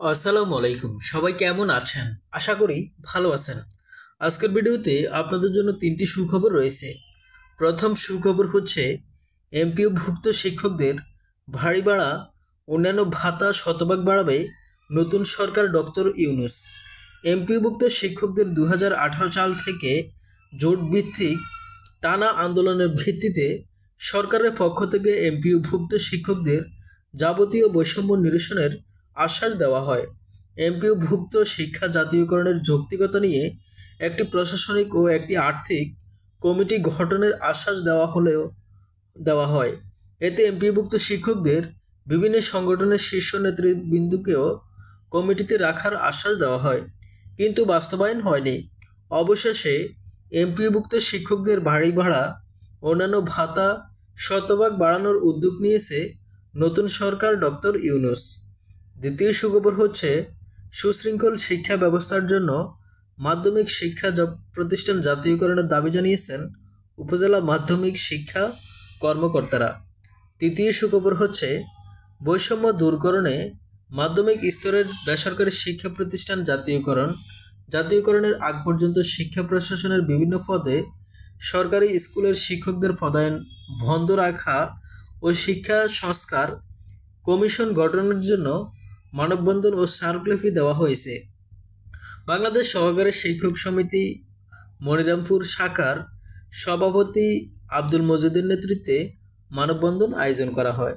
আসসালামু আলাইকুম, সবাই কেমন আছেন? আশা করি ভালো আছেন। আজকের ভিডিওতে আপনাদের জন্য তিনটি সুখবর রয়েছে। প্রথম সুখবর হচ্ছে এমপিওভুক্ত শিক্ষকদের ভারী ভাড়া অন্যান্য ভাতা শতভাগ বাড়াবে নতুন সরকার ডক্টর ইউনূস। এমপিওভুক্ত শিক্ষকদের 2018 সাল থেকে জোট ভিত্তিক টানা আন্দোলনের ভিত্তিতে সরকারের পক্ষ থেকে এমপিওভুক্ত শিক্ষকদের যাবতীয় বৈষম্য নিরসনের আশ্বাস দেওয়া হয়। এমপিওভুক্ত শিক্ষা জাতীয়করণের যৌক্তিকতা নিয়ে একটি প্রশাসনিক ও একটি আর্থিক কমিটি গঠনের আশ্বাস দেওয়া হয়। এতে এমপিওভুক্ত শিক্ষকদের বিভিন্ন সংগঠনের শীর্ষ নেতৃবৃন্দকেও কমিটিতে রাখার আশ্বাস দেওয়া হয়, কিন্তু বাস্তবায়ন হয়নি। অবশেষে এমপিওভুক্ত শিক্ষকদের বাড়ি ভাড়া অন্যান্য ভাতা শতভাগ বাড়ানোর উদ্যোগ নিয়েছে নতুন সরকার ডক্টর ইউনূস। দ্বিতীয় সুখবর হচ্ছে সুশৃঙ্খল শিক্ষা ব্যবস্থার জন্য মাধ্যমিক শিক্ষা প্রতিষ্ঠান জাতীয়করণের দাবি জানিয়েছেন উপজেলা মাধ্যমিক শিক্ষা কর্মকর্তারা। তৃতীয় সুখবর হচ্ছে বৈষম্য দূরকরণে মাধ্যমিক স্তরের বেসরকারি শিক্ষা প্রতিষ্ঠান জাতীয়করণের আগ পর্যন্ত শিক্ষা প্রশাসনের বিভিন্ন পদে সরকারি স্কুলের শিক্ষকদের পদায়ন বন্ধ রাখা ও শিক্ষা সংস্কার কমিশন গঠনের জন্য মানববন্ধন ও স্মারকলিপি দেওয়া হয়েছে। বাংলাদেশ সহকারী শিক্ষক সমিতি মনিরামপুর শাখার সভাপতি আব্দুল মজিদের নেতৃত্বে মানববন্ধন আয়োজন করা হয়।